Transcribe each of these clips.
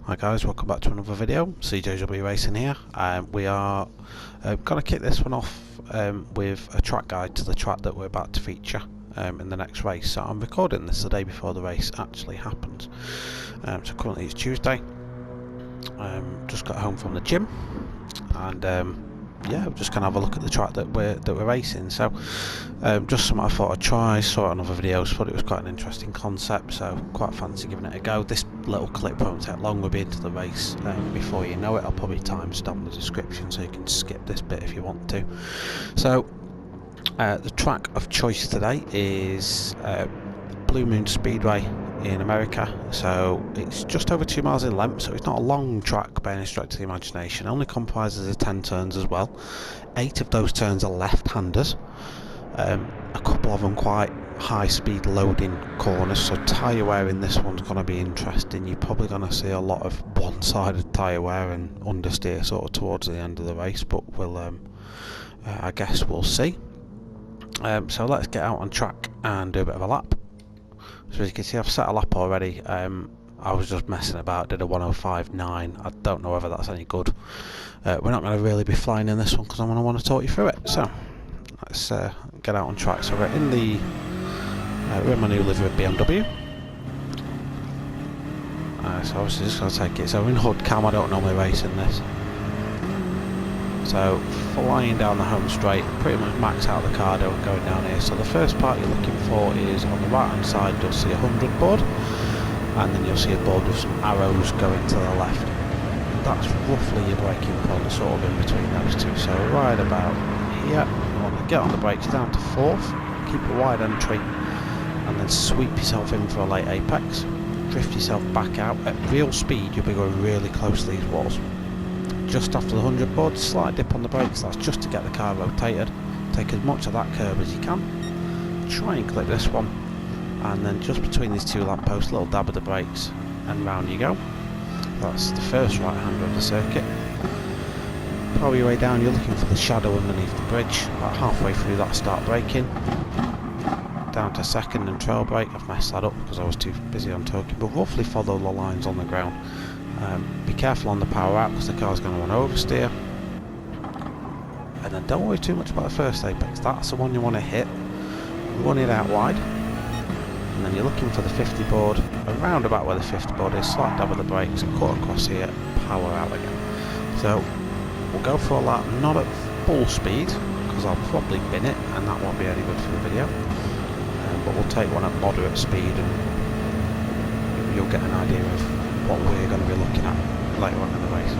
Hi guys, welcome back to another video. CJW-Racing here. We are going to kick this one off with a track guide to the track that we're about to feature in the next race. So I'm recording this the day before the race actually happens. So currently it's Tuesday. Just got home from the gym, and yeah, we're just going to have a look at the track that we're racing. So just something I thought I'd try. Saw it on other videos, thought it was quite an interesting concept, so quite fancy giving it a go. This little clip won't take long. We'll be into the race before you know it. I'll probably timestamp the description so you can skip this bit if you want to. So the track of choice today is Blue Moon Speedway in America. So it's just over 2 miles in length, so it's not a long track by any stretch of the imagination. It only comprises of 10 turns as well. 8 of those turns are left-handers. A couple of them quite high speed loading corners, so tyre wear in this one's going to be interesting. You're probably going to see a lot of one-sided tyre wear and understeer sort of towards the end of the race, but we'll I guess we'll see. So let's get out on track and do a bit of a lap. So as you can see, I've set a lap already. I was just messing about, did a 105.9. I don't know whether that's any good. We're not going to really be flying in this one because I'm going to want to talk you through it. So let's get out on track. So we're in the we're in my new livery BMW. So obviously just going to take it. So we're in hood cam. I don't normally race in this. So flying down the home straight, pretty much max out the car going down here. So the first part you're looking for is on the right hand side. You'll see a 100 board, and then you'll see a board with some arrows going to the left. That's roughly your braking point, sort of in between those two. So right about here, you want to get on the brakes down to 4th, keep a wide entry, and then sweep yourself in for a late apex. Drift yourself back out. At real speed, you'll be going really close to these walls. Just after the 100 board, slight dip on the brakes, that's just to get the car rotated. Take as much of that curve as you can. Try and clip this one, and then just between these two lampposts, little dab of the brakes, and round you go. That's the first right hander of the circuit. Power your way down, you're looking for the shadow underneath the bridge. About halfway through that, start braking. Down to second and trail brake. I've messed that up because I was too busy on talking, but roughly follow the lines on the ground. Be careful on the power out because the car's going to want to oversteer. And then don't worry too much about the first apex, that's the one you want to hit. Run it out wide. And then you're looking for the 50 board, around about where the 50 board is, slight dab of the brakes, cut across here, power out again. So we'll go for a lap, not at full speed, because I'll probably bin it, and that won't be any good for the video. But we'll take one at moderate speed, and you'll get an idea of what we're going to be looking at later on in the race.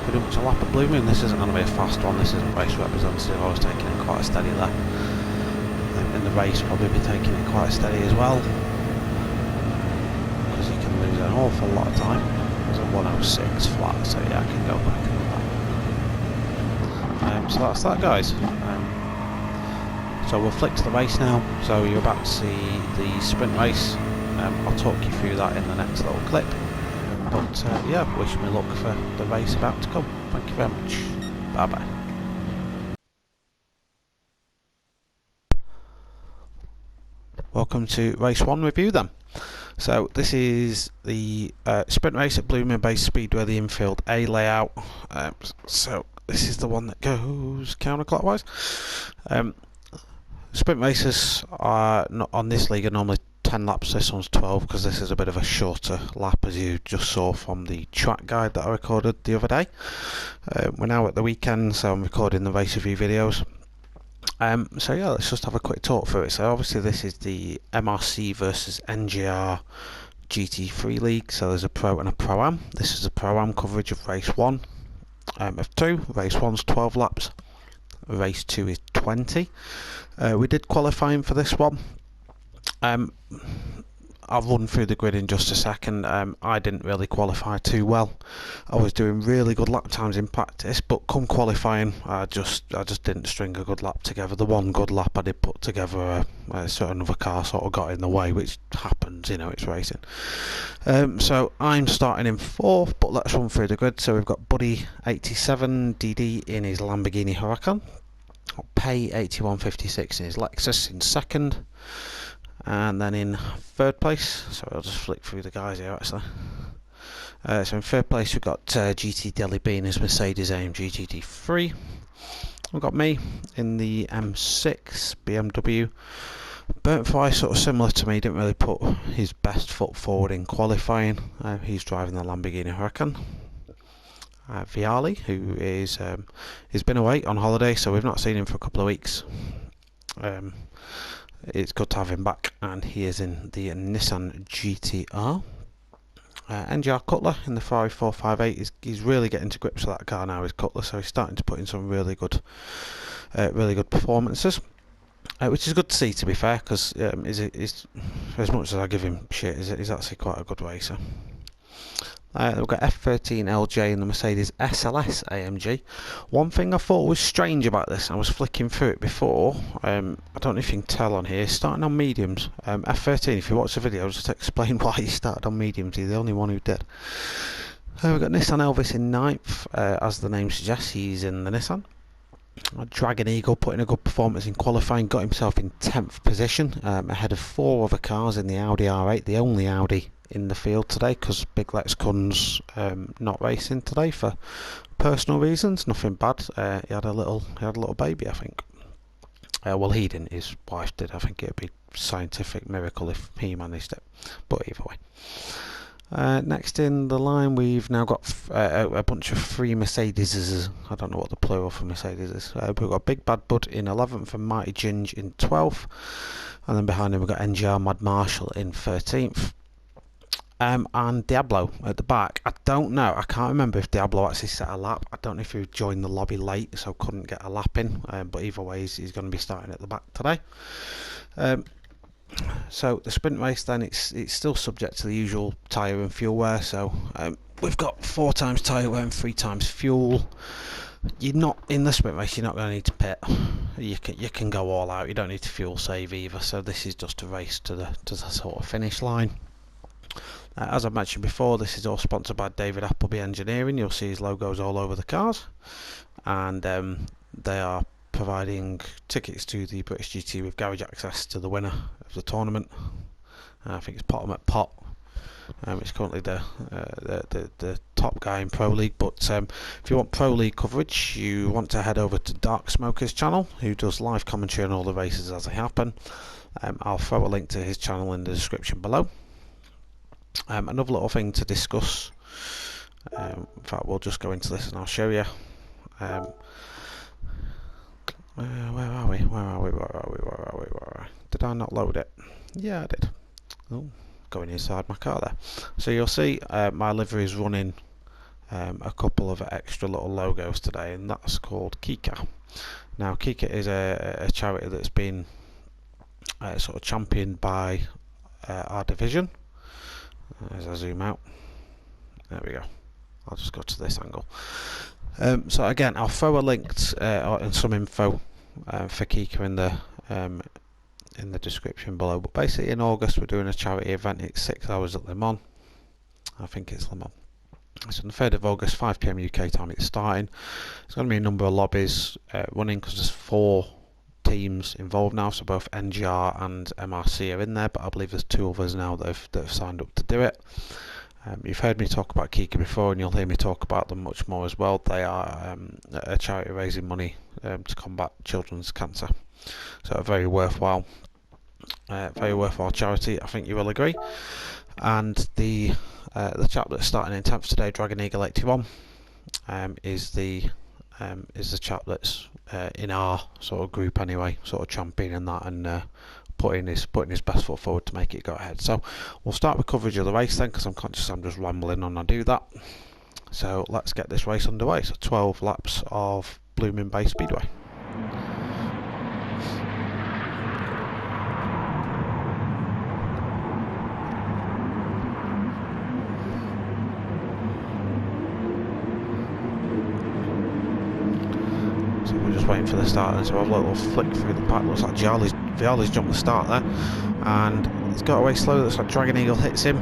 Pretty much a lap of Blue Moon. This isn't going to be a fast one, this isn't race representative. I was taking it quite steady there. In the race probably be taking it quite steady as well, because you can lose an awful lot of time. There's a 106 flat, so yeah, I can go back and that. So that's that, guys. So we'll flick to the race now. So you're about to see the sprint race. I'll talk you through that in the next little clip. But yeah, wish me luck for the race about to come. Thank you very much. Bye bye. Welcome to race 1 review then. So this is the sprint race at Blue Moon Bay Speedway, the infield A layout. So this is the one that goes counterclockwise. Sprint races are not on this league are normally 10 laps. This one's 12 because this is a bit of a shorter lap, as you just saw from the track guide that I recorded the other day. We're now at the weekend, so I'm recording the race review videos. So yeah, let's just have a quick talk through it. So obviously this is the MRC versus NGR GT3 League. So there's a Pro and a ProAm. This is a ProAm coverage of race 1 of 2. Race 1's 12 laps. Race 2 is 20. We did qualifying for this one. I'll run through the grid in just a second. I didn't really qualify too well. I was doing really good lap times in practice, but come qualifying, I just didn't string a good lap together. The one good lap I did put together, another car sort of got in the way, which happens, you know, it's racing. So I'm starting in 4th, but let's run through the grid. So we've got Buddy 87 DD in his Lamborghini Huracan, Pay 8156 in his Lexus in 2nd. And then in 3rd place, so I'll just flick through the guys here actually. So in 3rd place we've got GT Deli B in his Mercedes AMG GT3. We've got me in the M6 BMW. Burnt Fry, sort of similar to me, didn't really put his best foot forward in qualifying. He's driving the Lamborghini Huracan. Viali, who is he's been away on holiday, so we've not seen him for a couple of weeks. It's good to have him back, and he is in the Nissan GTR. NGR Cutler in the Ferrari 458. He's really getting to grips with that car now, his Cutler, so he's starting to put in some really good performances, which is good to see, to be fair, because as much as I give him shit, he's actually quite a good racer. We've got F13 LJ in the Mercedes SLS AMG. One thing I thought was strange about this, I was flicking through it before, I don't know if you can tell on here, starting on mediums. F13, if you watch the video, I'll just explain why he started on mediums, he's the only one who did. We've got Nissan Elvis in 9th, as the name suggests, he's in the Nissan. Dragon Eagle putting a good performance in qualifying, got himself in 10th position, ahead of 4 other cars in the Audi R8, the only Audi in the field today, because Big Lex Kun's not racing today for personal reasons. Nothing bad. He had a little baby, I think. Well, he didn't. His wife did. I think it'd be a scientific miracle if he managed it. But either way. Next in the line, we've now got a bunch of 3 Mercedeses. I don't know what the plural for Mercedes is. We've got Big Bad Bud in 11th and Mighty Ginge in 12th. And then behind him we've got NGR Mad Marshall in 13th. And Diablo at the back. I don't know, I can't remember if Diablo actually set a lap. I don't know if he joined the lobby late, so couldn't get a lap in, but either way he's going to be starting at the back today. So the sprint race then, it's still subject to the usual tyre and fuel wear. So we've got 4 times tyre wear and 3 times fuel. You're not in the sprint race, you're not going to need to pit. You can go all out, you don't need to fuel save either. So this is just a race to the sort of finish line. As I mentioned before, this is all sponsored by David Appleby Engineering. You'll see his logos all over the cars, and they are providing tickets to the British GT with garage access to the winner of the tournament. I think it's Potham at Pot. It's currently the top guy in Pro League, but if you want Pro League coverage, you want to head over to Darksmoka's channel, who does live commentary on all the races as they happen. I'll throw a link to his channel in the description below. Another little thing to discuss, in fact we'll just go into this and I'll show you. Where are we? Did I not load it? Yeah, I did. Oh, going inside my car there. So you'll see my livery is running a couple of extra little logos today, and that's called Kika. Now Kika is a charity that's been sort of championed by our division. As I zoom out, there we go. I'll just go to this angle. So again, I'll throw a link and some info for Kika in the description below. But basically, in August, we're doing a charity event. It's 6 hours at Le Mans. I think it's Le Mans. It's on the 3rd of August, 5 PM UK time. It's starting. There's going to be a number of lobbies running, because there's 4 teams involved now, so both NGR and MRC are in there, but I believe there's 2 others now that have signed up to do it. You've heard me talk about Kika before, and you'll hear me talk about them much more as well. They are a charity raising money to combat children's cancer, so a very worthwhile charity, I think you will agree. And the chap that's starting in 10th today, Dragon Eagle 81, is the chap that's in our sort of group anyway, sort of championing that and putting his best foot forward to make it go ahead. So we'll start with coverage of the race then, because I'm conscious I'm just rambling on. I do that. So let's get this race underway. So 12 laps of Blooming Bay Speedway. So we're just waiting for the start, and so I've a little flick through the pack. Looks like Viali's jumped the start there, and he's got away slowly. Looks like Dragon Eagle hits him.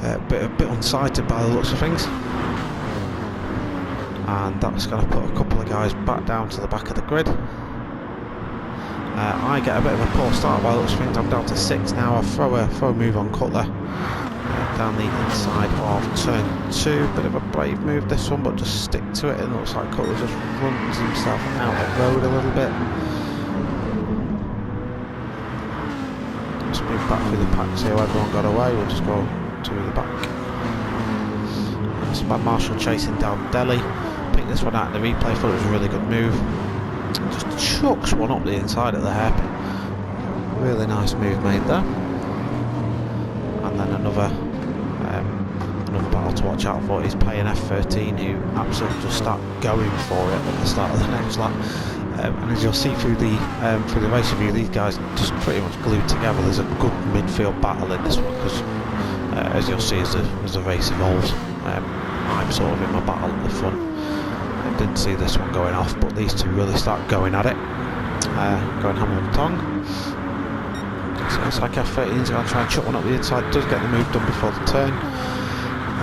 A bit unsighted by the looks of things, and that's going to put a couple of guys back down to the back of the grid. I get a bit of a poor start by the looks of things. I'm down to 6 now. I throw a move on Cutler down the inside of turn 2. Bit of a brave move this one, but just stick to it. It looks like Cutler just runs himself out the road a little bit. Let's move back through the pack, see how everyone got away. We'll just go to the back. It's Mad Marshall chasing down Delhi. Picked this one out in the replay, thought it was a really good move. Just chucks one up the inside of the hairpin. Really nice move made there. And then another battle to watch out for is Pay and F13, who absolutely just start going for it at the start of the next lap. And as you'll see through the race review, these guys just pretty much glued together. There's a good midfield battle in this one, because as you'll see as the race evolves, I'm sort of in my battle at the front. I didn't see this one going off, but these two really start going at it, going hammer and tongue. So it's like F13 is going to try and chuck one up the inside. Does get the move done before the turn,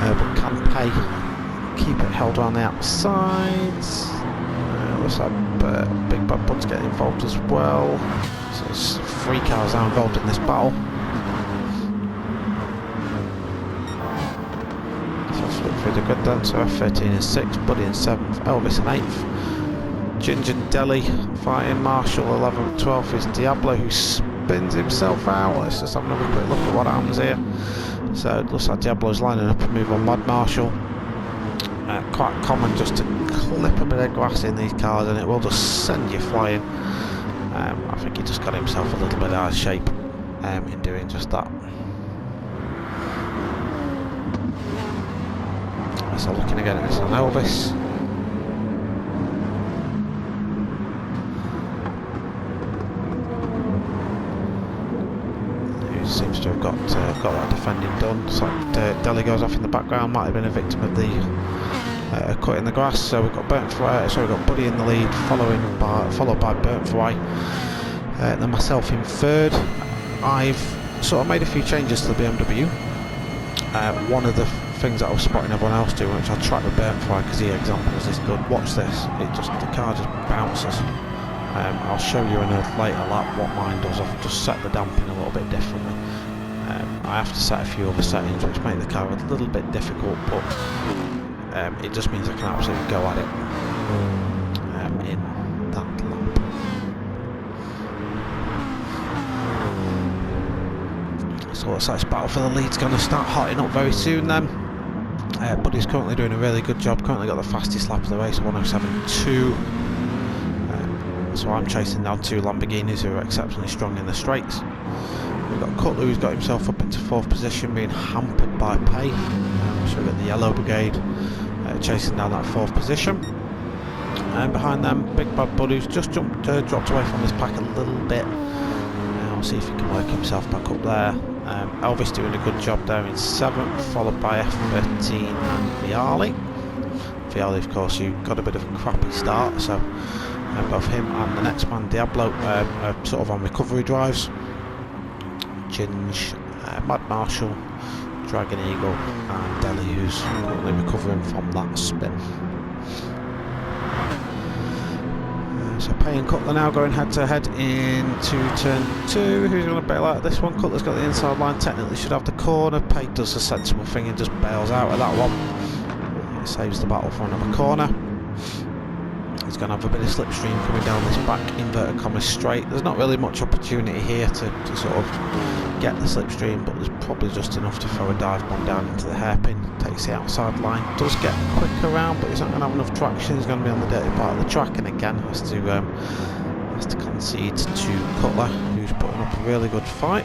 but can Pay keep it held around the outside. Looks like Big Bad Bud's getting involved as well. So there's 3 cars now involved in this battle. So let's look through the grid then. So F13 is 6th, Buddy in 7th, Elvis in 8th. Ginger Delhi fighting Marshall 11th, 12th is Diablo, who spins himself out. Let's just have another quick look at what happens here. So it looks like Diablo's lining up a move on Mad Marshall. Quite common just to clip a bit of grass in these cars, and it will just send you flying. I think he just got himself a little bit out of shape in doing just that. So looking again at this on Elvis. Who seems to have got that defending done. It's like Delhi goes off in the background, might have been a victim of the cut in the grass. So we've got we've got Buddy in the lead, followed by Burnt Fry. Then myself in 3rd. I've sort of made a few changes to the BMW. One of the things that I was spotting everyone else do, which I'll track with Burnt Fry because the example is this good. Watch this. The car just bounces. I'll show you in a later lap what mine does. I've just set the damping a little bit differently. I have to set a few other settings which make the car a little bit difficult, but it just means I can absolutely go at it in that lap. So looks like this battle for the lead's going to start hotting up very soon then. Buddy's currently doing a really good job, currently got the fastest lap of the race, 107.2. So I'm chasing down 2 Lamborghinis who are exceptionally strong in the straights. We've got Cutler, who's got himself up into 4th position, being hampered by Pay. So we've got the Yellow Brigade chasing down that 4th position. And behind them, Big Bad Bud, who's just dropped away from this pack a little bit. We'll see if he can work himself back up there. Elvis doing a good job there in 7th, followed by F13 and Viali. Viali, of course, who got a bit of a crappy start, so both him and the next man, Diablo, are sort of on recovery drives. Ginge, Mad Marshall, Dragon Eagle and Delhi, who's currently recovering from that spin. So Pay and Cutler now going head to head into turn 2. Who's going to bail out of this one? Cutler's got the inside line, technically should have the corner. Pay does the sensible thing and just bails out of that one. It saves the battle for another corner. He's going to have a bit of slipstream coming down this back inverted commas straight. There's not really much opportunity here to sort of get the slipstream, but there's probably just enough to throw a dive bomb down into the hairpin. Takes the outside line, does get quick around, but he's not going to have enough traction. He's going to be on the dirty part of the track, and again has to concede to Cutler, who's putting up a really good fight.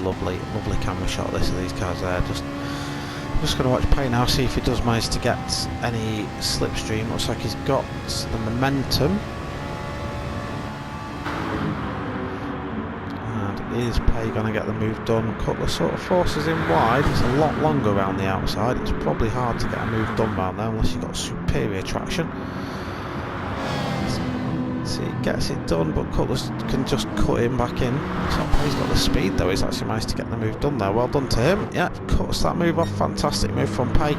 Lovely camera shot this of these cars there. Just going to watch Pay now, see if he does manage to get any slipstream. Looks like he's got the momentum. And is Pay going to get the move done? Cutler sort of forces him wide. It's a lot longer around the outside. It's probably hard to get a move done around there unless you've got superior traction. See, he gets it done, but Cutler can just cut him back in. He's got the speed though, he's actually managed to get the move done there. Well done to him. Yeah, cuts that move off. Fantastic move from Pay.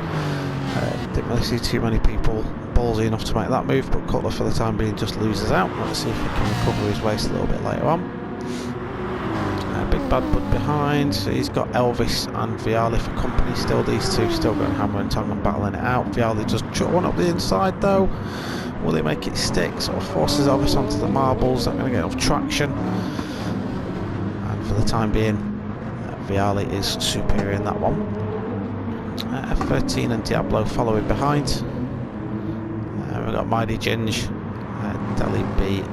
Didn't really see too many people ballsy enough to make that move, but Cutler for the time being just loses out. Let's see if he can recover his waist a little bit later on. Big Bad Bud behind, so he's got Elvis and Viali for company still. These two still going hammer and tongue and battling it out. Viali just chuck one up the inside though. Will they make it stick? Sort of forces Elvis onto the marbles. Not going to get enough traction. And for the time being, Viali is superior in that one. F13 and Diablo following behind. We've got Mighty Ginge, Deli B,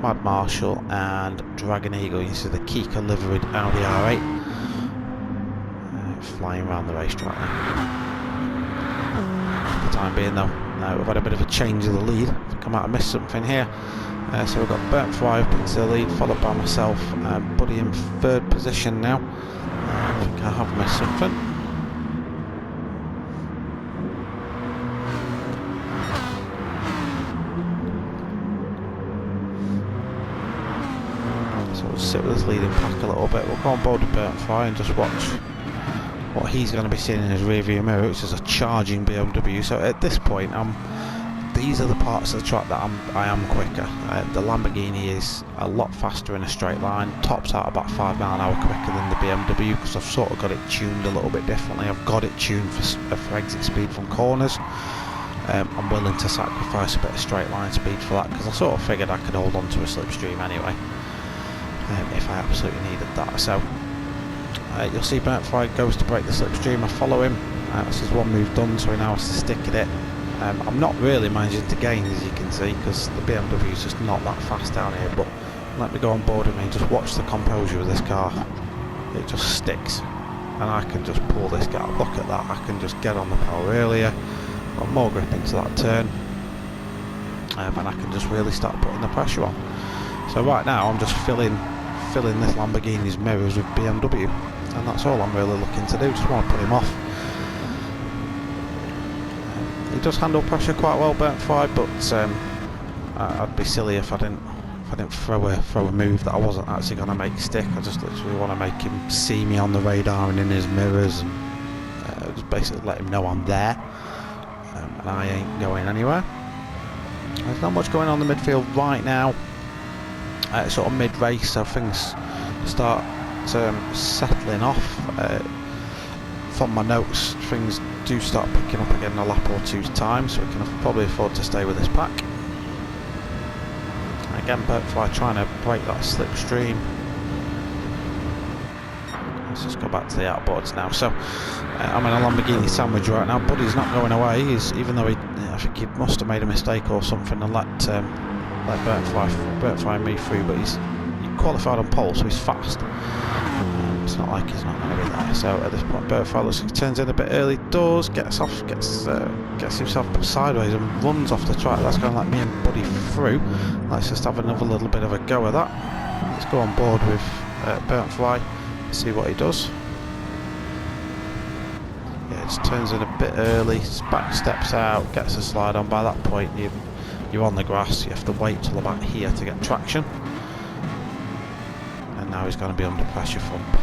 Mad Marshall, and Dragon Eagle. You see the Kika liveried Audi R8 flying around the racetrack now. For the time being though. We've had a bit of a change of the lead. I think I might have missed something here. So we've got Bert Fry up into the lead, followed by myself. Buddy in third position now. I think I have missed something. So we'll sit with this leading pack a little bit. We'll go on board with Bert Fry and just watch what he's going to be seeing in his rearview mirror, which is a charging BMW. So at this point, these are the parts of the track that I am quicker. The Lamborghini is a lot faster in a straight line, tops out about 5 miles an hour quicker than the BMW, because I've sort of got it tuned a little bit differently. I've got it tuned for exit speed from corners. I'm willing to sacrifice a bit of straight line speed for that, because I sort of figured I could hold on to a slipstream anyway, if I absolutely needed that. So you'll see Bert Fry goes to break the slipstream. I follow him. This is one move done, so he now has to stick at it. I'm not really managing to gain, as you can see, because the BMW is just not that fast down here, but let me go on board with me and just watch the composure of this car. It just sticks, and I can just pull this guy. Look at that, I can just get on the power earlier, got more grip into that turn, and I can just really start putting the pressure on. So right now I'm just filling this Lamborghini's mirrors with BMW, and that's all I'm really looking to do. Just want to put him off. He does handle pressure quite well, Bert Fry, but I'd be silly if I didn't throw a move that I wasn't actually going to make stick. I just literally want to make him see me on the radar and in his mirrors, and just basically let him know I'm there, and I ain't going anywhere. There's not much going on in the midfield right now. Sort of mid-race, so things start settling off. From my notes, things do start picking up again in a lap or two's time, so we can probably afford to stay with this pack. Again, Bert Fry trying to break that slipstream. Let's just go back to the outboards now. So I'm in a Lamborghini sandwich right now. Buddy's not going away. Even though I think he must have made a mistake or something and let Bert Fry me through, but he qualified on pole, so he's fast. It's not like he's not going to be there. So at this point, Bert Fry looks like he turns in a bit early, does, gets himself sideways and runs off the track. That's going to let me and Buddy through. Let's just have another little bit of a go at that. Let's go on board with Bert Fry, see what he does. Yeah, just turns in a bit early, back steps out, gets a slide on. By that point, you're on the grass. You have to wait till about here to get traction. And now he's going to be under pressure from Pay.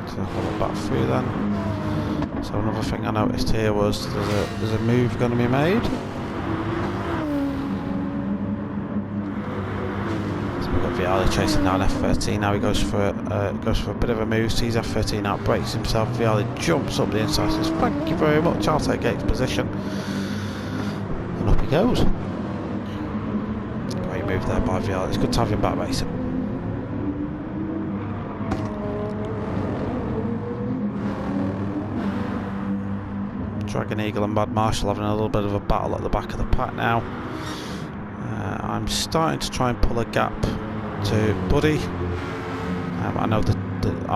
So I'll look back through then. So another thing I noticed here was there's a move going to be made. We've got Viali chasing down F13. Now he goes for a bit of a move. Sees F13 out, breaks himself. Viali jumps up the inside. Says, "Thank you very much. I'll take Gates' position." And up he goes. Great move there by Viali. It's good to have him back racing. Dragon Eagle and Mad Marshall having a little bit of a battle at the back of the pack now. I'm starting to try and pull a gap to Buddy. I know that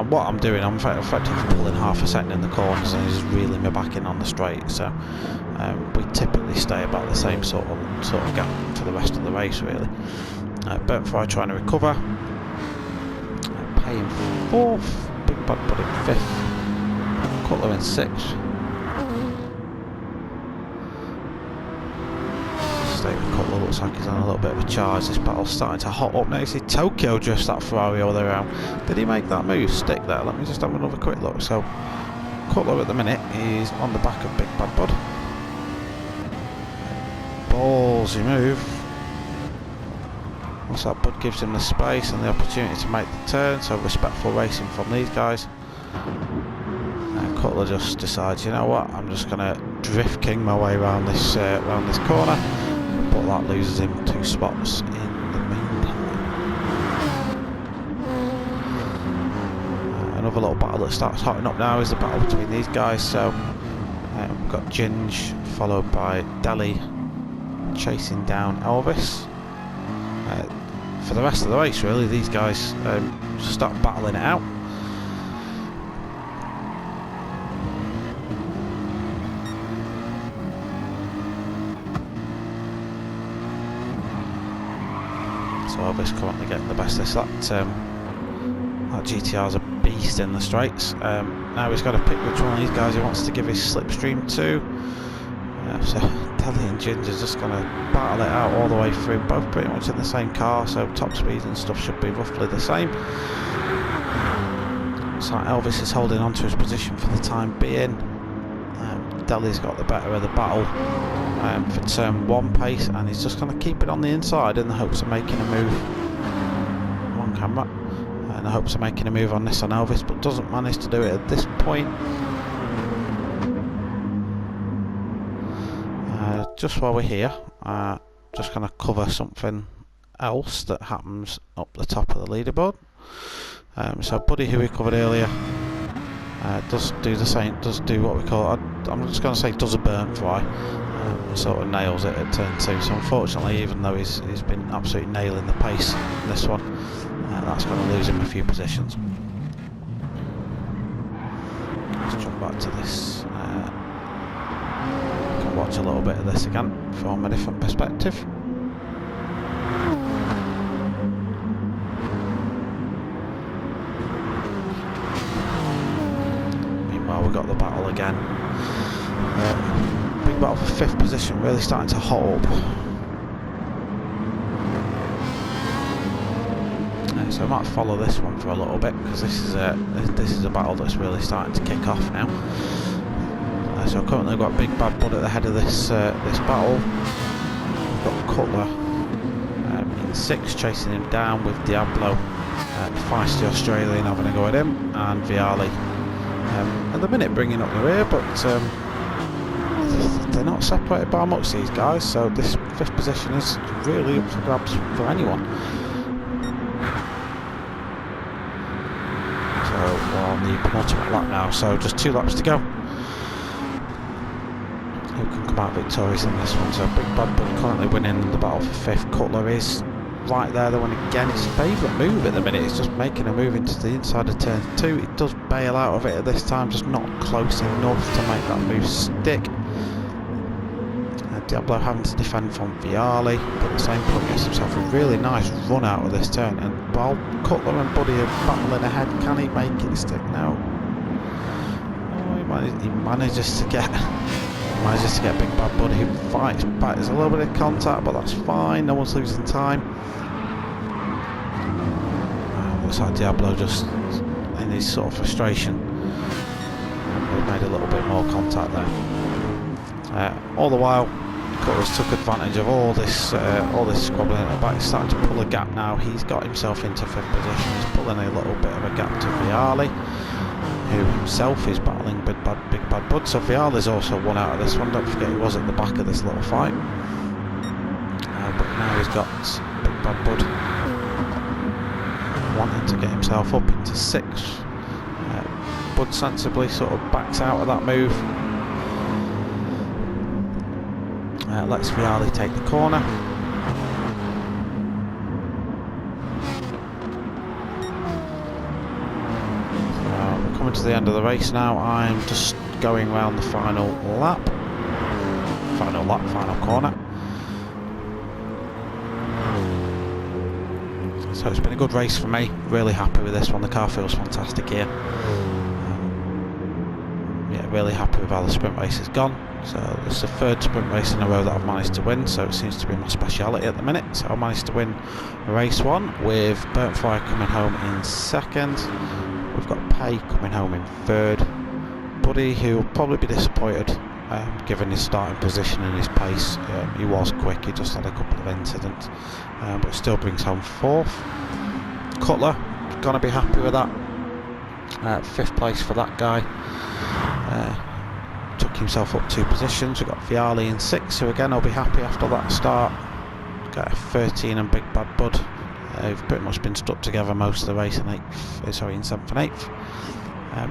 what I'm doing, I'm effectively pulling half a second in the corners and he's reeling me back in on the straight. So we typically stay about the same sort of gap for the rest of the race, really. Burnt Fry trying to recover. Payne 4th, Big Bad Buddy 5th, Cutler in 6th. Cutler looks like he's on a little bit of a charge. This battle's starting to hot up now. You see Tokyo drifts that Ferrari all the way around. Did he make that move stick there? Let me just have another quick look. So Cutler at the minute is on the back of Big Bad Bud. Ballsy move. Once that Bud gives him the space and the opportunity to make the turn, so respectful racing from these guys. Cutler just decides, you know what, I'm just going to drift king my way around this corner, but that loses him 2 spots in the meantime. Another little battle that starts hotting up now is the battle between these guys. So we've got Ginge followed by Deli chasing down Elvis. For the rest of the race, really, these guys start battling it out. So Elvis currently getting the best of this. That GTR's a beast in the straights. Now he's got to pick which one of these guys he wants to give his slipstream to. So Deli and Ginger's just going to battle it out all the way through, both pretty much in the same car, so top speed and stuff should be roughly the same. So Elvis is holding on to his position for the time being. Deli's got the better of the battle for turn 1 pace, and he's just going to keep it on the inside in the hopes of making a move on camera, in the hopes of making a move on this on Elvis, but doesn't manage to do it at this point. Just while we're here, just going to cover something else that happens up the top of the leaderboard. So Buddy, who we covered earlier, does do the same, does do what we call, I'm just going to say does a burnt fly, sort of nails it at turn 2. So unfortunately, even though he's been absolutely nailing the pace in this one, that's going to lose him a few positions. Let's jump back to this. Watch a little bit of this again from a different perspective. Meanwhile, we've got the battle again. Big battle for 5th position, really starting to hot up. So I might follow this one for a little bit, because this is a battle that's really starting to kick off now. So currently we've got Big Bad Bud at the head of this battle. We've got Cutler in 6th, chasing him down with Diablo, the feisty Australian having a go at him, and Viali at the minute bringing up the rear, but they're not separated by much, these guys, so this 5th position is really up for grabs for anyone. So we're on the penultimate lap now, so just 2 laps to go. Who can come out victorious in this one? So Big Bad Bud currently winning the battle for 5th. Cutler is right there, the one again. His favourite move at the minute is just making a move into the inside of turn 2. He does bail out of it at this time, just not close enough to make that move stick. Diablo having to defend from Viali, but at the same point gets himself a really nice run out of this turn, and while Cutler and Buddy are battling ahead, can he make it stick now? Oh, he manages to get Big Bad Buddy, who fights back. There's a little bit of contact, but that's fine, no one's losing time. Looks like Diablo just, in his sort of frustration, made a little bit more contact there. All the while, Cutler's took advantage of all this squabbling at the back. He's starting to pull a gap now. He's got himself into 5th position. He's pulling a little bit of a gap to Viali, who himself is battling Big Bad Bud. So Viali's also won out of this one. Don't forget he was at the back of this little fight. But now he's got Big Bad Bud wanting to get himself up into 6th. Bud sensibly sort of backs out of that move. Lets Viali take the corner. We're coming to the end of the race now. I'm just going around the final lap. Final corner. So it's been a good race for me. Really happy with this one. The car feels fantastic here. Yeah, really happy with how the sprint race has gone. So this is the 3rd sprint race in a row that I've managed to win, so it seems to be my speciality at the minute. So I managed to win race 1 with Burnt Fire coming home in 2nd. We've got Pay coming home in 3rd. Buddy, who will probably be disappointed given his starting position and his pace. He was quick, he just had a couple of incidents, but still brings home 4th. Cutler, gonna be happy with that. 5th place for that guy. Took himself up 2 positions. We've got Viali in 6th, who again I'll be happy after that start. Got 13 and Big Bad Bud. They've pretty much been stuck together most of the race in 7th and 8th.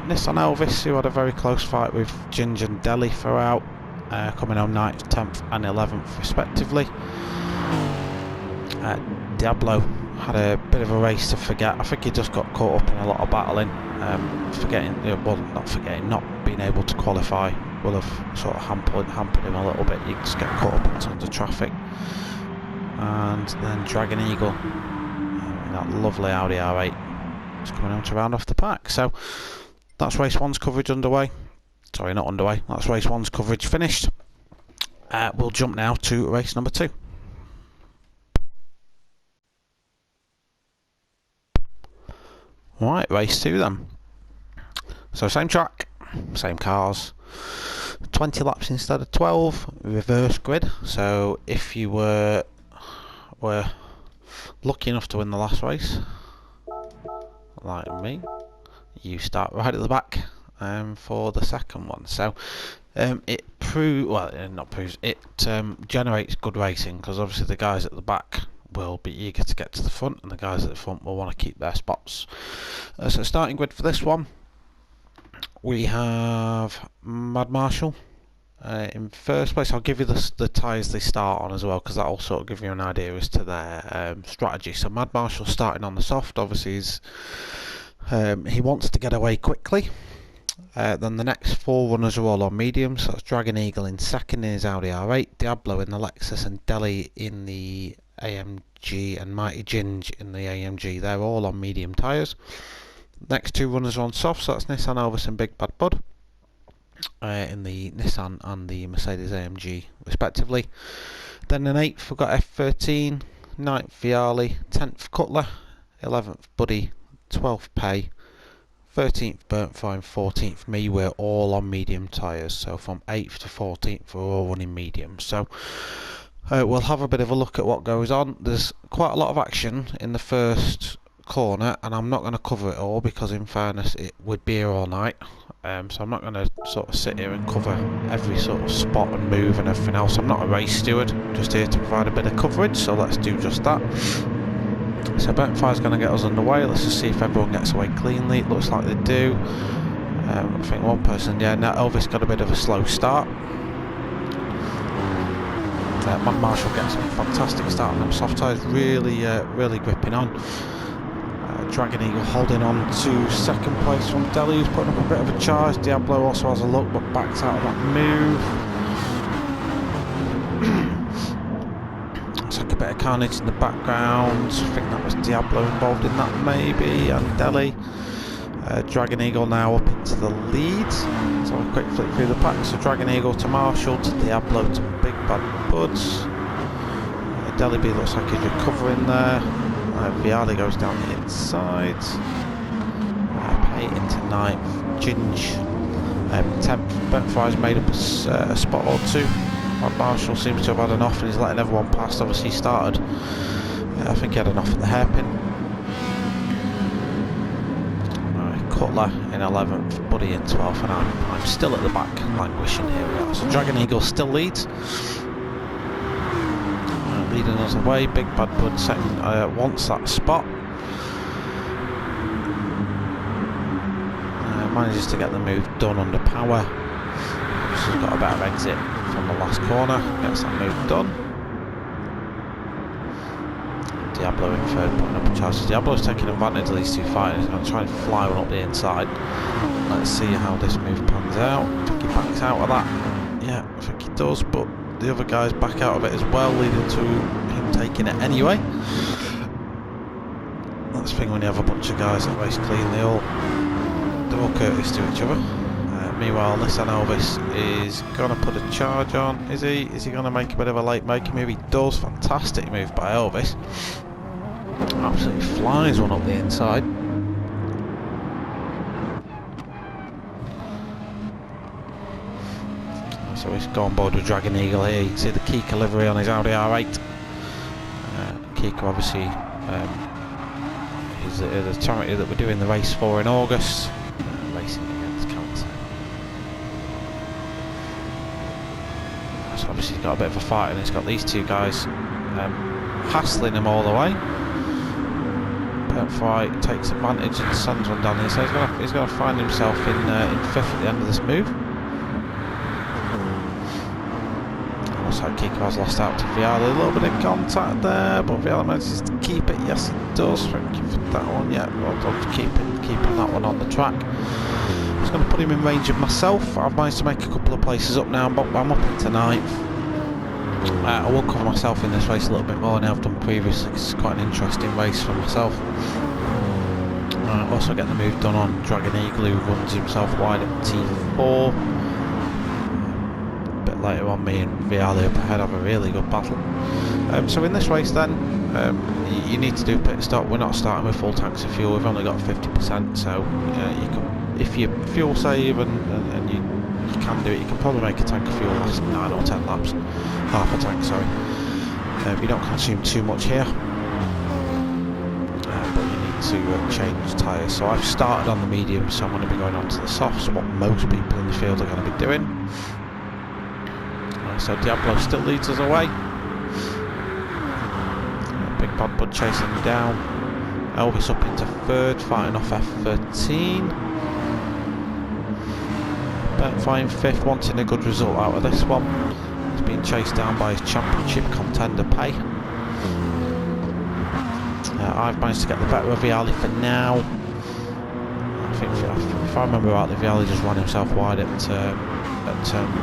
Nissan Elvis, who had a very close fight with Ginger and Delhi throughout, coming home 9th, 10th and 11th respectively. Diablo had a bit of a race to forget. I think he just got caught up in a lot of battling, not being able to qualify will have sort of hampered him a little bit. You just get caught up in tons of traffic. And then Dragon Eagle, that lovely Audi R8, is coming on to round off the pack. So that's race 1's coverage underway. Sorry, not underway. That's race 1's coverage finished. We'll jump now to race number 2. Right, race 2 then. So same track, same cars, 20 laps instead of 12, reverse grid. So if you were lucky enough to win the last race, like me, you start right at the back for the second one. So it generates good racing, because obviously the guys at the back will be eager to get to the front, and the guys at the front will want to keep their spots. So starting grid for this one, we have Mad Marshall in 1st place. I'll give you the tyres they start on as well, because that'll sort of give you an idea as to their strategy. So Mad Marshall starting on the soft, obviously he wants to get away quickly. Then the next 4 runners are all on mediums. So that's Dragon Eagle in 2nd in his Audi R8, Diablo in the Lexus, and Delhi in the AMG, and Mighty Ginge in the AMG. They're all on medium tyres. Next 2 runners are on soft, so that's Nissan Elvis and Big Bad Bud in the Nissan and the Mercedes AMG respectively. Then in 8th we've got F13, 9th Viali, 10th Cutler, 11th Buddy, 12th Pay, 13th Burnt Fire, 14th me. We're all on medium tyres, so from 8th to 14th we're all running mediums. So we'll have a bit of a look at what goes on. There's quite a lot of action in the first corner, and I'm not going to cover it all, because in fairness it would be here all night. So I'm not going to sort of sit here and cover every sort of spot and move and everything else. I'm not a race steward, I'm just here to provide a bit of coverage, so let's do just that. So Burnt Fire's going to get us underway. Let's just see if everyone gets away cleanly. It looks like they do. I think one person, now Elvis got a bit of a slow start. Mad Marshall gets a fantastic start on them soft tyres, really gripping on. Dragon Eagle holding on to 2nd place from Delhi, who's putting up a bit of a charge. Diablo also has a look, but backs out of that move. It's like a bit of carnage in the background. I think that was Diablo involved in that maybe, and Delhi. Dragon Eagle now up into the lead. So a quick flick through the pack. So Dragon Eagle to Marshall, to Diablo, to Big Bad Buds. Delhi B looks like he's recovering there. Viali goes down the inside. Pay into 9th. Ginge 10th. Burnt Fire's made up a spot or 2. Marshall seems to have had enough and he's letting everyone past. Obviously he started, I think he had enough at the hairpin. Right, Cutler in 11th, Buddy in 12th, and I'm still at the back languishing. Here we are. So Dragon Eagle still leads. Leading us away. Big Bad Bud second, wants that spot. Manages to get the move done under power. So he's got a better exit from the last corner. Gets that move done. Diablo in third, putting up a charge. So Diablo's taking advantage of these two fighters. He's going to try and fly one up the inside. Let's see how this move pans out. I think he backs out of that. Yeah, I think he does, but the other guys back out of it as well, leading to him taking it anyway. That's the thing when you have a bunch of guys that race clean, they're all courteous to each other. Meanwhile, Nissan Elvis is going to put a charge on. Is he going to make a bit of a late making move? He does. Fantastic move by Elvis. Absolutely flies one up the inside. So he's gone on board with Dragon Eagle here. You can see the Kika livery on his Audi R8. Kika obviously is the charity that we're doing the race for in August. Racing against cancer. So obviously he's got a bit of a fight and he's got these two guys hassling him all the way. Fight takes advantage and sends one down here, so he's going to find himself in 5th at the end of this move. Looks like Kika has lost out to Viala. A little bit of contact there, but Viala manages to keep it. Yes, he does. Thank you for that one. Yeah, well done for keeping that one on the track. I'm just going to put him in range of myself. I've managed to make a couple of places up now, but I'm up into 9th. I will cover myself in this race a little bit more than I've done previously. It's quite an interesting race for myself. Also get the move done on Dragon Eagle, who runs himself wide at T4. A bit later on, me and Viala up ahead have a really good battle. So in this race then, you need to do pit stop. We're not starting with full tanks of fuel. We've only got 50%, so you can, if you fuel save and you can do it, you can probably make a tank of fuel last 9 or 10 laps. Half a tank, sorry. You don't consume too much here, but you need to change tyres. So I've started on the medium, so I'm going to be going on to the softs, what most people in the field are going to be doing. So Diablo still leads us away. Big Bad Bud chasing him down. Elvis up into 3rd, fighting off F13. Fine 5th, wanting a good result out of this one. He's being chased down by his championship contender Pay. I've managed to get the better of Viali for now. I think if I remember rightly, Viali just ran himself wide at turn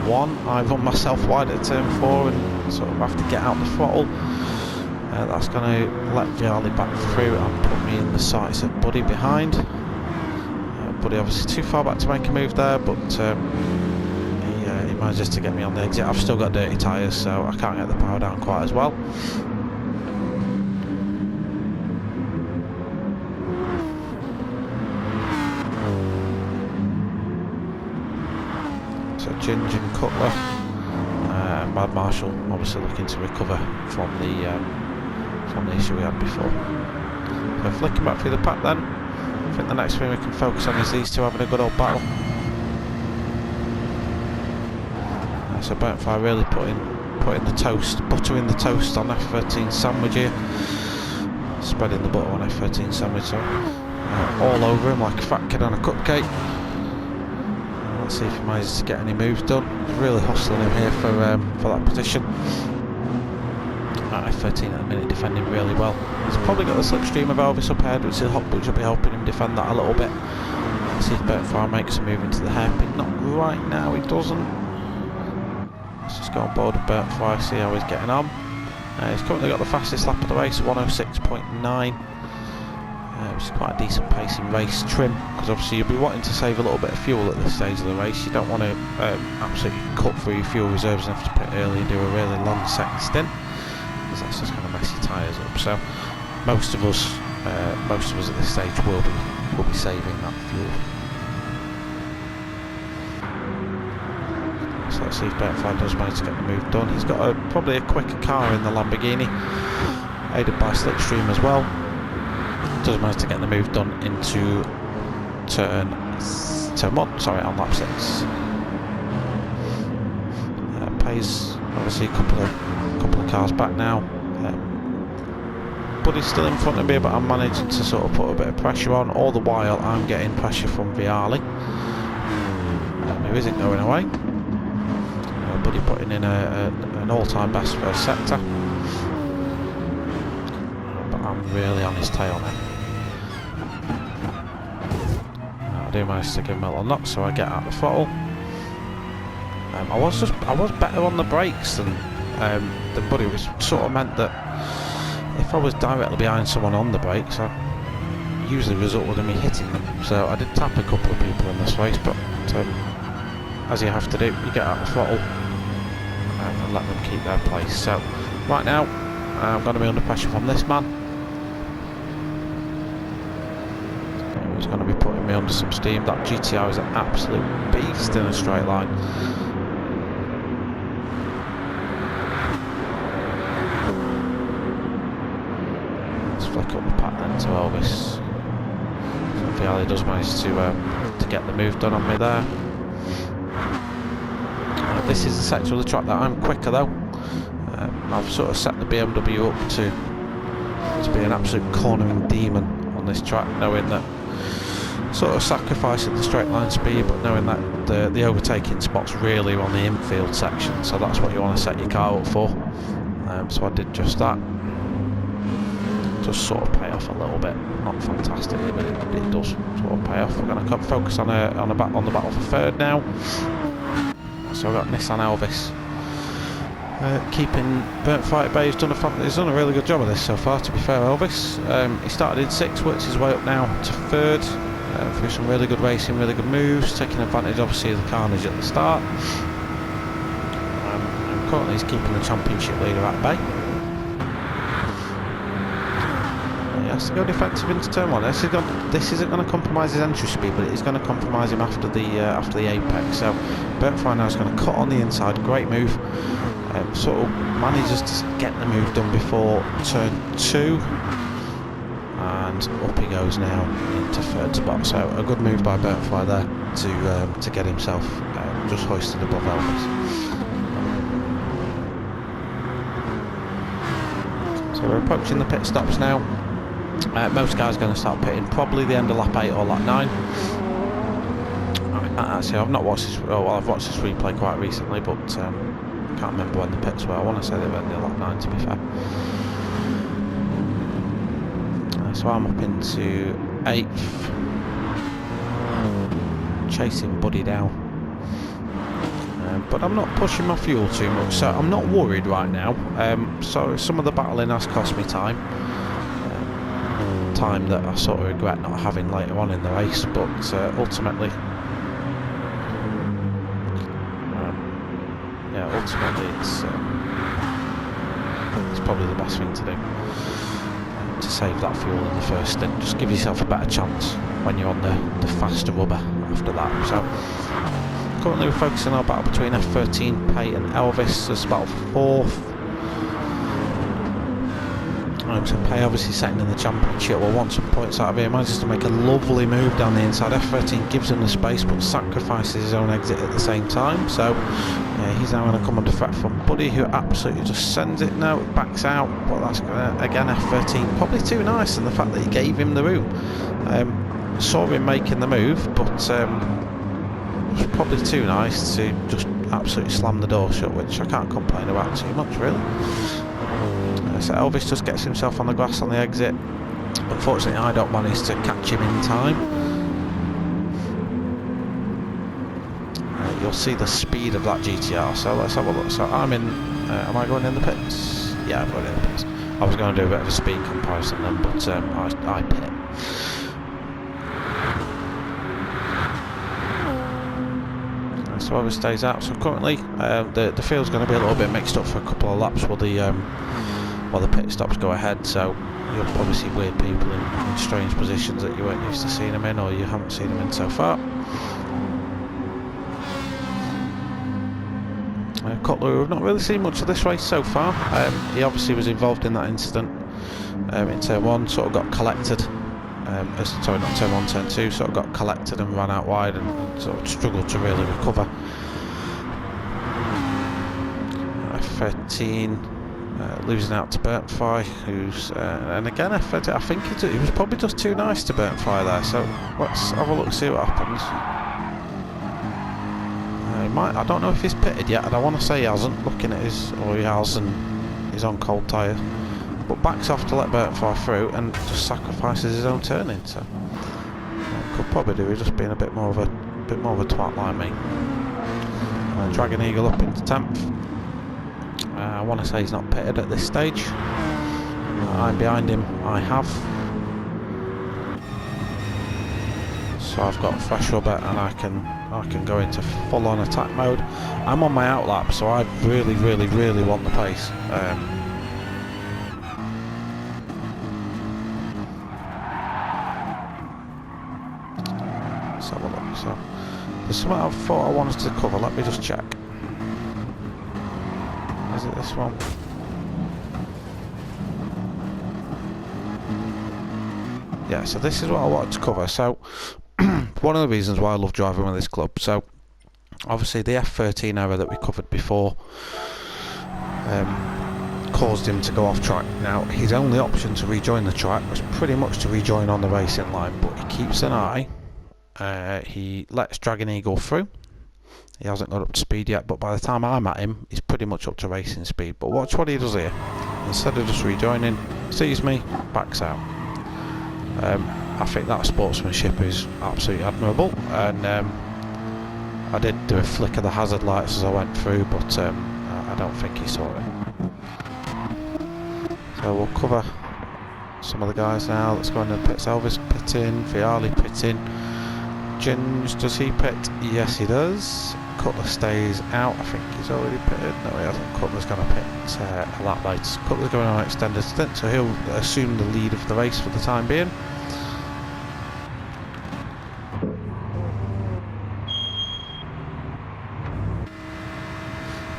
1. I run myself wide at turn 4 and sort of have to get out the throttle. That's going to let Viali back through and put me in the sights of Buddy behind. Buddy obviously too far back to make a move there, but he manages to get me on the exit. I've still got dirty tyres, so I can't get the power down quite as well. So Ginger and Cutler and Mad Marshall obviously looking to recover from the issue we had before. So flicking back through the pack then. I think the next thing we can focus on is these two having a good old battle. So Burnfire really putting the toast, buttering the toast on F13 sandwich here. Spreading the butter on F13 sandwich, so all over him like a fat kid on a cupcake. Let's see if he manages to get any moves done. He's really hustling him here for that position. F13 at the minute defending really well. He's probably got the slipstream of Elvis up ahead, which will be helping him defend that a little bit. Let's see if Burnfire makes a move into the hairpin. Not right now, he doesn't. Let's just go on board with Burnfire, see how he's getting on. He's currently got the fastest lap of the race, 106.9. Which is quite a decent pacing race trim, because obviously you'll be wanting to save a little bit of fuel at this stage of the race. You don't want to absolutely cut through your fuel reserves and have to pit early and do a really long second stint, because that's just going to mess your tyres up. So most of us at this stage will be saving that fuel. So So let's see if Bertfly does manage to get the move done. He's got probably a quicker car in the Lamborghini, aided by Slipstream as well. Does manage to get the move done into turn 1, sorry, on lap 6. Pays obviously a couple of cars back now. Buddy's still in front of me, but I'm managing to sort of put a bit of pressure on. All the while I'm getting pressure from Viali, who isn't going away. Buddy putting in an all-time best first sector, but I'm really on his tail now. I do manage to give him a little knock, so I get out the throttle. I was better on the brakes than Buddy, which sort of meant that if I was directly behind someone on the brakes, I usually resulted in me hitting them. So I did tap a couple of people in this race, but as you have to do, you get out the throttle and let them keep their place. So right now, I'm going to be under pressure from this man. He's going to be putting me under some steam. That GTR is an absolute beast in a straight line. Flick up the pack then to Elvis. So Viali does manage to get the move done on me there. This is the section of the track that I'm quicker though. I've sort of set the BMW up to be an absolute cornering demon on this track, knowing that sort of sacrificing the straight line speed, but knowing that the overtaking spots really are on the infield section, so that's what you want to set your car up for. So I did just that. Does sort of pay off a little bit, not fantastically, but it does sort of pay off. We're going to focus on the battle for third now. So I've got Nissan Elvis keeping Bertfly at bay. He's done a really good job of this so far, to be fair. Elvis, he started in 6th, worked his way up now to 3rd through some really good racing, really good moves, taking advantage obviously of the carnage at the start. And currently he's keeping the championship leader at bay. He has to go defensive into turn 1. This isn't going to compromise his entry speed, but it is going to compromise him after the apex. So Bertfly now is going to cut on the inside. Great move. Sort of manages to get the move done before turn 2, and up he goes now into 3rd spot. So a good move by Bertfly there to get himself just hoisted above Elvis. So we're approaching the pit stops now. Most guys are going to start pitting probably the end of lap 8 or lap 9. Actually, I've not watched this. Well, I've watched this replay quite recently, but I can't remember when the pits were. I want to say they were end of lap 9, to be fair. So I'm up into 8th, chasing Buddy down. But I'm not pushing my fuel too much, so I'm not worried right now. So some of the battling has cost me time. Time that I sort of regret not having later on in the race, but ultimately it's probably the best thing to do, to save that fuel in the first stint. Just give yourself a better chance when you're on the faster rubber after that. So currently we're focusing on our battle between F13 Pate and Elvis. There's a battle for 4th. So Pay obviously second in the championship. We'll want some points out of here. Manages to make a lovely move down the inside. F13 gives him the space, but sacrifices his own exit at the same time. So he's now going to come under threat from Buddy, who absolutely just sends it. No, it backs out. But that's going to, again, F13 probably too nice in the fact that he gave him the room. Saw him making the move, but it was probably too nice to just absolutely slam the door shut, which I can't complain about too much, really. So Elvis just gets himself on the grass on the exit. Unfortunately, I don't manage to catch him in time. You'll see the speed of that GTR. So let's have a look. So I'm in. Am I going in the pits? Yeah, I'm going in the pits. I was going to do a bit of a speed comparison then, but I pit. So Elvis stays out. So currently, the field's going to be a little bit mixed up for a couple of laps while the pit stops go ahead. So you'll probably see weird people in strange positions that you weren't used to seeing them in, or you haven't seen them in so far. Cutler, we've not really seen much of this race so far. He obviously was involved in that incident in turn 1, sort of got collected. Sorry, not turn 1, turn 2, sort of got collected and ran out wide and sort of struggled to really recover. F13 losing out to Burntfly, who's and again I think he was probably just too nice to Burntfly there, so let's have a look, see what happens. I don't know if he's pitted yet, and I want to say he hasn't, looking at his, or he has, and he's on cold tyre, but backs off to let Burntfly through and just sacrifices his own turning. So could probably do with just being a bit more of a twat like me. Dragon Eagle up into 10th. I want to say he's not pitted at this stage. I'm behind him. I have. So I've got fresh rubber and I can go into full-on attack mode. I'm on my outlap, so I really want the pace. Let's have a look. So there's something I thought I wanted to cover. Let me just check. Is it this one? Yeah, so this is what I wanted to cover. So one of the reasons why I love driving with this club, so obviously the F13 error that we covered before caused him to go off track. Now his only option to rejoin the track was pretty much to rejoin on the racing line, but he keeps an eye. He lets Dragon Eagle through. He hasn't got up to speed yet, but by the time I'm at him, he's pretty much up to racing speed. But watch what he does here. Instead of just rejoining, sees me, backs out. I think that sportsmanship is absolutely admirable, and I did do a flick of the hazard lights as I went through, but I don't think he saw it. So we'll cover some of the guys now. Let's go into the pits. Elvis pitting, Viali pitting. Jins, does he pit? Yes, he does. Cutler stays out. I think he's already pitted. No, he hasn't. Cutler's going to pit a lap later. Cutler's going on an extended stint, so he'll assume the lead of the race for the time being.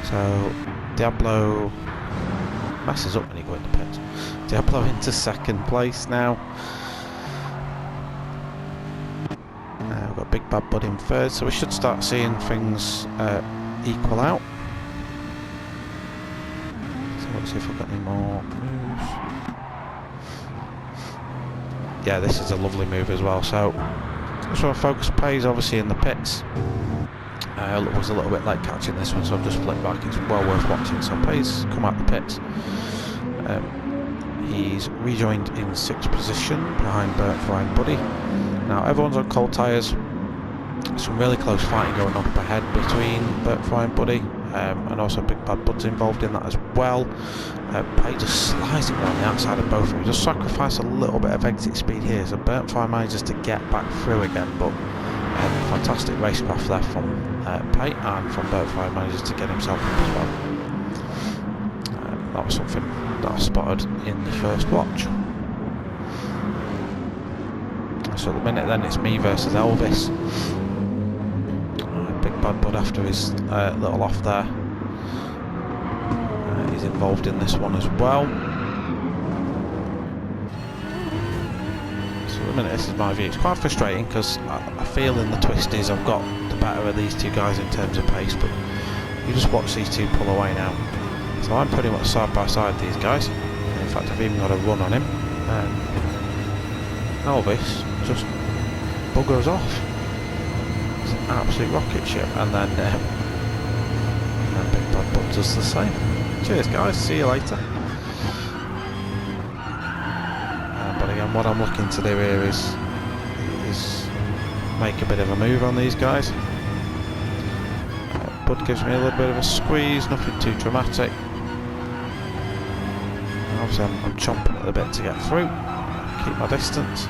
So Diablo messes up when you go into pits. Diablo into second place now. We've got Big Bad Bud in third, so we should start seeing things equal out. So let's see if we've got any more moves. Yeah, this is a lovely move as well. So this one, Focus Pays obviously in the pits. Was a little bit late catching this one, so I've just flicked back. It's well worth watching. So Pays come out the pits. He's rejoined in 6th position behind Burntfly and Buddy. Now everyone's on cold tyres. Some really close fighting going on up ahead between Burntfly and Buddy, and also Big Bad Bud's involved in that as well. Pay just slides it around the outside of both of them. Just sacrifice a little bit of exit speed here, so Burntfly manages to get back through again, but fantastic racecraft there from Pay, and from Burntfly manages to get himself up as well. That was something that I spotted in the first watch. So at the minute then it's me versus Elvis. Big Bad Bud after his little off there. He's involved in this one as well. So at the minute, this is my view. It's quite frustrating because I feel in the twisties I've got the better of these two guys in terms of pace, but you just watch these two pull away now. So I'm pretty much side by side these guys. In fact, I've even got a run on him. Elvis just buggers off. It's an absolute rocket ship, and then Big Bad Bud does the same. Cheers guys, see you later. But again, what I'm looking to do here is make a bit of a move on these guys. Bud gives me a little bit of a squeeze, nothing too dramatic. Obviously I'm chomping at the bit to get through, keep my distance.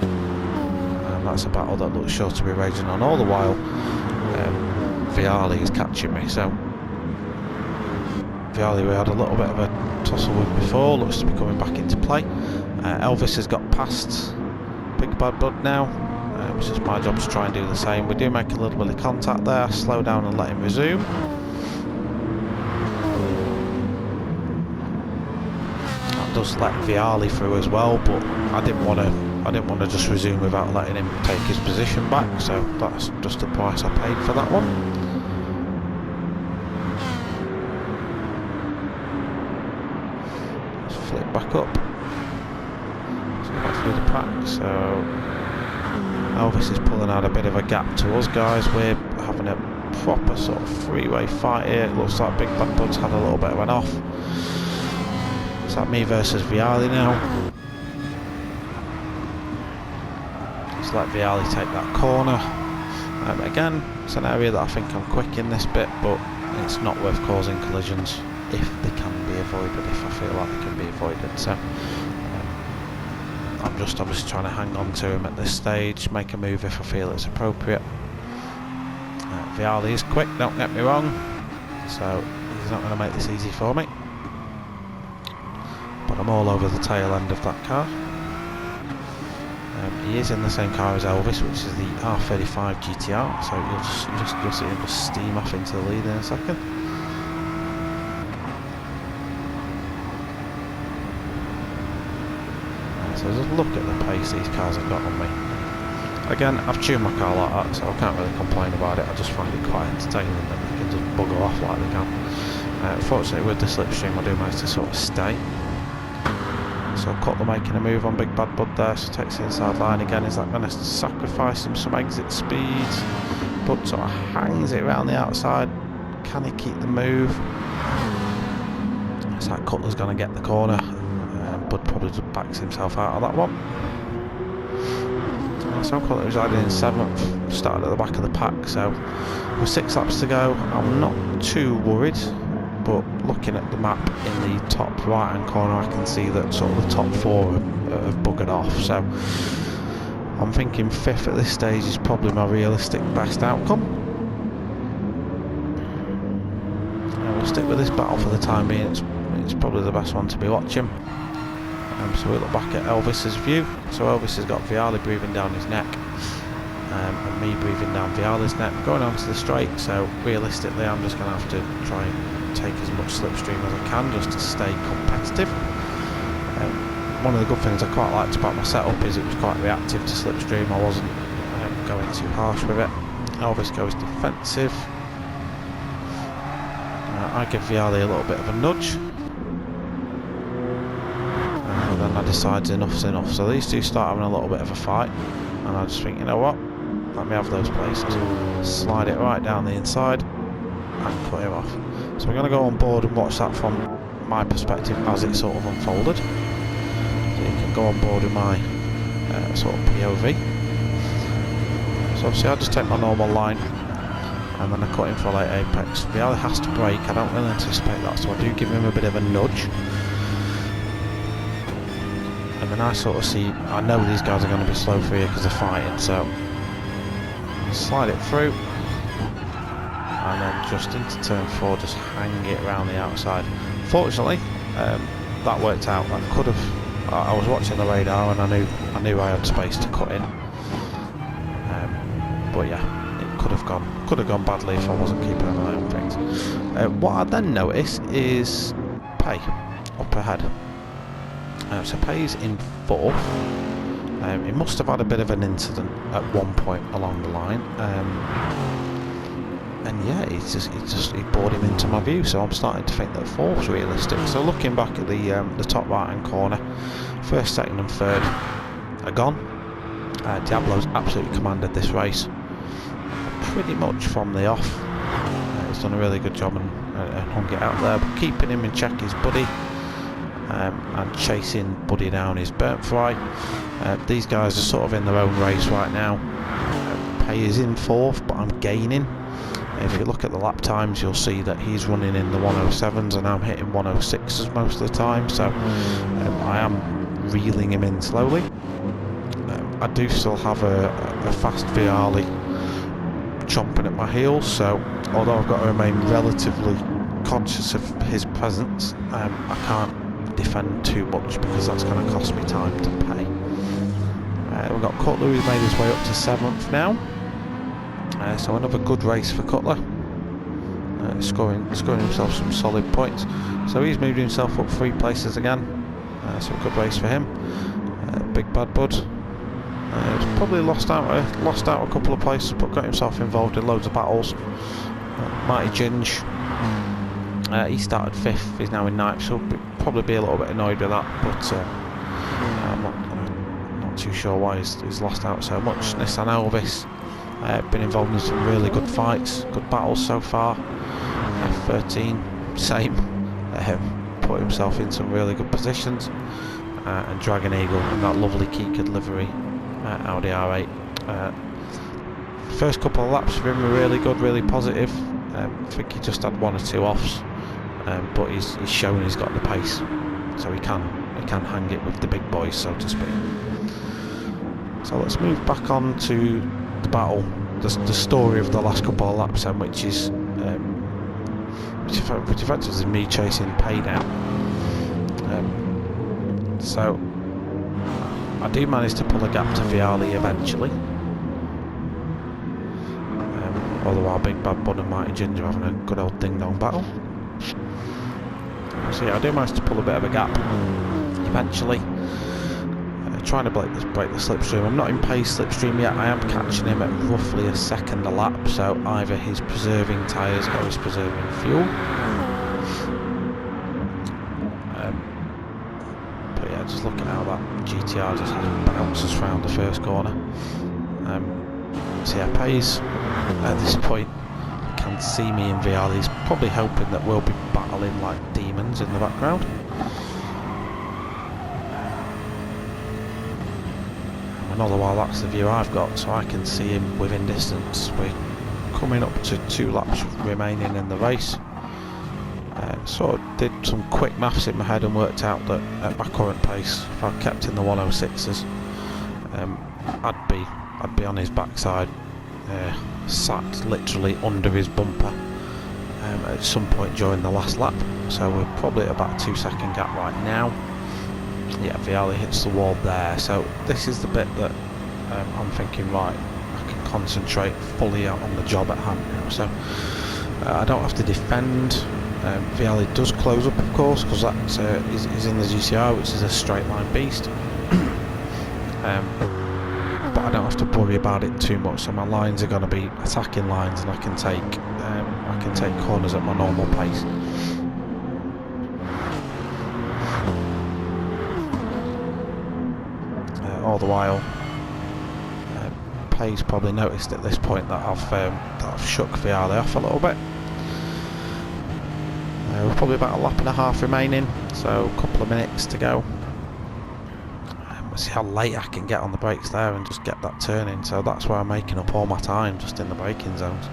And that's a battle that looks sure to be raging on all the while. Viali is catching me, so Viali we had a little bit of a tussle with before, looks to be coming back into play. Elvis has got past Big Bad Bud now. It's just my job to try and do the same. We do make a little bit of contact there, slow down and let him resume. That does let Viali through as well, but I didn't want to just resume without letting him take his position back, so that's just the price I paid for that one. Let's flip back up. So back through the pack, so Elvis is pulling out a bit of a gap to us guys. We're having a proper sort of three-way fight here. It looks like Big Bad Bud's had a little bit of an off. It's like me versus Viali now. Just let Viali take that corner. Again, it's an area that I think I'm quick in this bit, but it's not worth causing collisions if they can be avoided, if I feel like they can be avoided. So I'm just obviously trying to hang on to him at this stage, make a move if I feel it's appropriate. Viali is quick, don't get me wrong, so he's not going to make this easy for me. But I'm all over the tail end of that car. He is in the same car as Elvis, which is the R35 GTR, so you'll see him just steam off into the lead in a second. So just look at the pace these cars have got on me. Again, I've tuned my car like that, so I can't really complain about it. I just find it quite entertaining that they can just bugger off like they can. Fortunately with the slipstream I do manage to sort of stay. So Cutler making a move on Big Bad Bud there, so takes the inside line again. Is that going to sacrifice him some exit speed? Bud sort of hangs it around the outside. Can he keep the move? It's like Cutler's going to get the corner. Bud probably just backs himself out of that one. So Cutler residing in 7th, started at the back of the pack, so with 6 laps to go, I'm not too worried. But looking at the map in the top right hand corner, I can see that sort of the top 4 have buggered off, so I'm thinking 5th at this stage is probably my realistic best outcome. We'll stick with this battle for the time being. It's probably the best one to be watching. So we look back at Elvis's view. So Elvis has got Viali breathing down his neck, and me breathing down Viali's neck, going onto the straight. So realistically, I'm just going to have to try and take as much slipstream as I can just to stay competitive. One of the good things I quite liked about my setup is it was quite reactive to slipstream. I wasn't going too harsh with it. Elvis goes defensive. I give Viali a little bit of a nudge. And then I decide enough's enough. So these two start having a little bit of a fight. And I just think, you know what? Let me have those places. Slide it right down the inside and cut him off. So we're going to go on board and watch that from my perspective as it sort of unfolded. So you can go on board with my sort of POV. So obviously I just take my normal line and then I cut him for a late apex. Viali has to brake, I don't really anticipate that, so I do give him a bit of a nudge. And then I sort of see, I know these guys are going to be slow through here because they're fighting, so slide it through. And then just into turn 4, just hang it around the outside. Fortunately, that worked out. I could have. I was watching the radar and I knew I had space to cut in. But yeah, it could have gone badly if I wasn't keeping an eye on things. What I then notice is Pay up ahead. So Pay's in 4th. He must have had a bit of an incident at one point along the line. And yeah, he bored him into my view, so I'm starting to think that 4th's realistic. So looking back at the top right hand corner, 1st, 2nd and 3rd are gone. Diablo's absolutely commanded this race, pretty much from the off. He's done a really good job and hung it out there, but keeping him in check is Buddy, and chasing Buddy down is Burnt Fry. These guys are sort of in their own race right now. Pay is in 4th, but I'm gaining. If you look at the lap times, you'll see that he's running in the 107s and I'm hitting 106s most of the time, so I am reeling him in slowly. I do still have a fast Viali chomping at my heels, so although I've got to remain relatively conscious of his presence, I can't defend too much because that's going to cost me time to Pay. We've got Cutler, who's made his way up to 7th now. So another good race for Cutler. Scoring himself some solid points. So he's moved himself up 3 places again. So a good race for him. Big Bad Bud. He's probably lost out a couple of places, but got himself involved in loads of battles. Mighty Ginge. He started 5th. He's now in 9th. So he'll probably be a little bit annoyed with that, but I'm not too sure why he's lost out so much. Nissan Elvis. Been involved in some really good fights, good battles so far. F13, same. Put himself in some really good positions. And Dragon Eagle in that lovely Kika livery, Audi R8. First couple of laps for him were really good, really positive. I think he just had 1 or 2 offs, but he's shown he's got the pace, so he can hang it with the big boys, so to speak. So let's move back on to the battle, the story of the last couple of laps, then, which effectively is me chasing Pay now. So I do manage to pull a gap to Viali eventually, although our Big Bad Bud and Mighty Ginger are having a good old ding-dong battle. So yeah, I do manage to pull a bit of a gap eventually. Trying to break the slipstream. I'm not in pace slipstream yet. I am catching him at roughly a second a lap, so either he's preserving tyres or he's preserving fuel. But yeah, just looking at how that GTR just bounces round the first corner. So yeah, Pays at this point can see me in VR. He's probably hoping that we'll be battling like demons in the background. And all the while that's the view I've got, so I can see him within distance. We're coming up to 2 laps remaining in the race. Sort of did some quick maths in my head and worked out that at my current pace, if I kept in the 106s, I'd be on his backside, sat literally under his bumper at some point during the last lap. So we're probably at about a 2-second gap right now. Yeah, Viali hits the wall there, so this is the bit that I'm thinking, right, I can concentrate fully out on the job at hand now. So I don't have to defend. Viali does close up, of course, because that is in the GCR, which is a straight line beast. But I don't have to worry about it too much. So my lines are going to be attacking lines, and I can take corners at my normal pace. All the while, Pay's probably noticed at this point that I've shook Viali off a little bit. We're probably about a lap and a half remaining, so a couple of minutes to go. Let's see how late I can get on the brakes there and just get that turning. So that's where I'm making up all my time, just in the braking zones.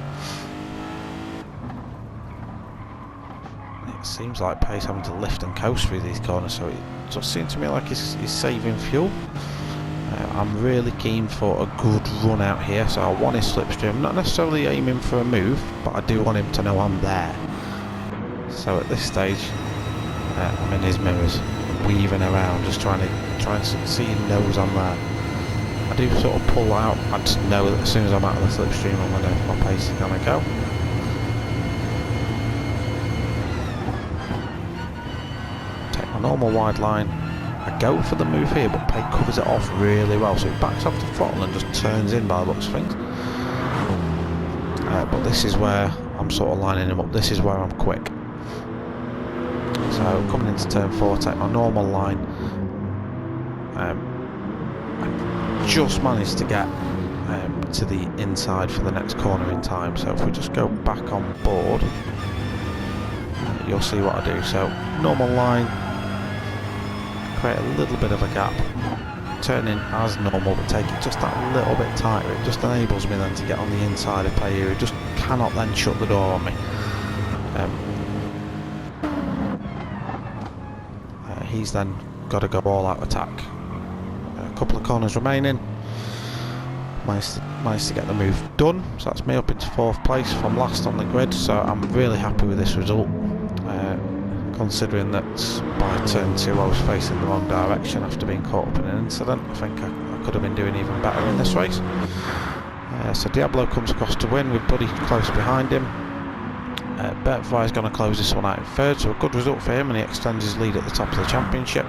It seems like Pay's having to lift and coast through these corners, so it just seems to me like he's saving fuel. I'm really keen for a good run out here, so I want his slipstream. I'm not necessarily aiming for a move, but I do want him to know I'm there. So at this stage, I'm in his mirrors, weaving around, just trying to see he knows I'm there. I do sort of pull out. I just know that as soon as I'm out of the slipstream, my pace is gonna go. Take my normal wide line. I go for the move here, but Pay covers it off really well, so it backs off the throttle and just turns in by the looks of things. But this is where I'm sort of lining him up. This is where I'm quick. So coming into turn 4, take my normal line. I just managed to get to the inside for the next corner in time. So if we just go back on board, you'll see what I do. So normal line, create a little bit of a gap, turn in as normal, but take it just that little bit tighter. It just enables me then to get on the inside of Pay, who just cannot then shut the door on me. He's then got to go all out attack. A couple of corners remaining. Managed to get the move done, so that's me up into 4th place from last on the grid. So I'm really happy with this result, considering that by turn 2 I was facing the wrong direction after being caught up in an incident. I think I could have been doing even better in this race. So Diablo comes across to win with Buddy close behind him. Bertfry is going to close this one out in third, so a good result for him, and he extends his lead at the top of the championship.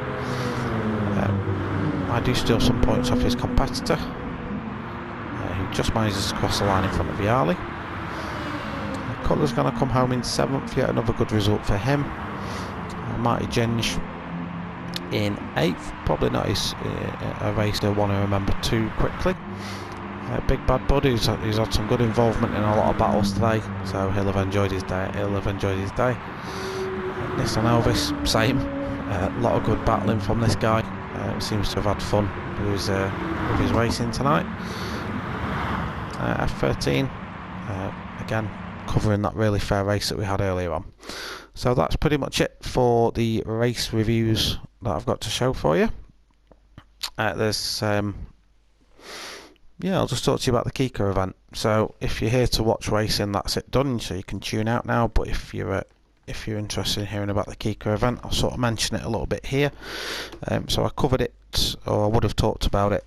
I do steal some points off his competitor, who just manages to cross the line in front of Viali. Cutler's going to come home in 7th, yet another good result for him. Mighty Ginge in 8th, probably not a race they'll want to remember too quickly. Big Bad Bud, who's had some good involvement in a lot of battles today, so he'll have enjoyed his day. Nissan Elvis, same. A lot of good battling from this guy. Seems to have had fun with his racing tonight. F13, again covering that really fair race that we had earlier on. So that's pretty much it for the race reviews that I've got to show for you. I'll just talk to you about the Kika event. So if you're here to watch racing, that's it done, so you can tune out now. But if you're interested in hearing about the Kika event, I'll sort of mention it a little bit here. So I covered it, or I would have talked about it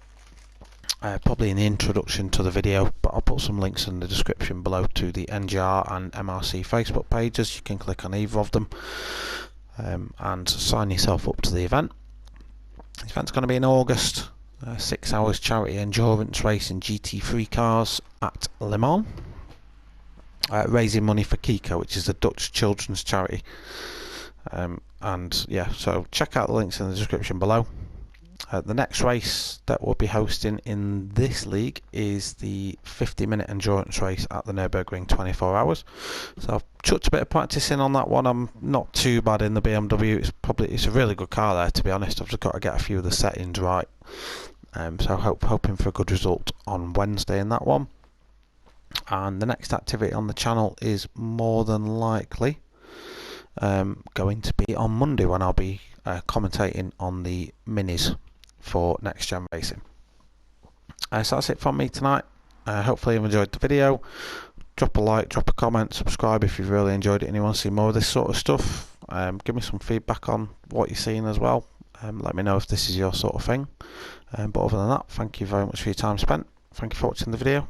probably in the introduction to the video, but I'll put some links in the description below to the NGR and MRC Facebook pages. You can click on either of them and sign yourself up to the event. The event's going to be in August. 6 hours charity endurance race in GT3 cars at Le Mans, raising money for Kika, which is a Dutch children's charity. So check out the links in the description below. The next race that we'll be hosting in this league is the 50-minute endurance race at the Nürburgring 24 hours. So I've chucked a bit of practice in on that one. I'm not too bad in the BMW. It's a really good car there, to be honest. I've just got to get a few of the settings right. So hoping for a good result on Wednesday in that one. And the next activity on the channel is more than likely going to be on Monday, when I'll be commentating on the minis for NxtGen Racing. So that's it from me tonight. Hopefully you've enjoyed the video. Drop a like, drop a comment, subscribe if you've really enjoyed it and you want to see more of this sort of stuff. Give me some feedback on what you're seeing as well. Let me know if this is your sort of thing. But other than that, thank you very much for your time spent. Thank you for watching the video.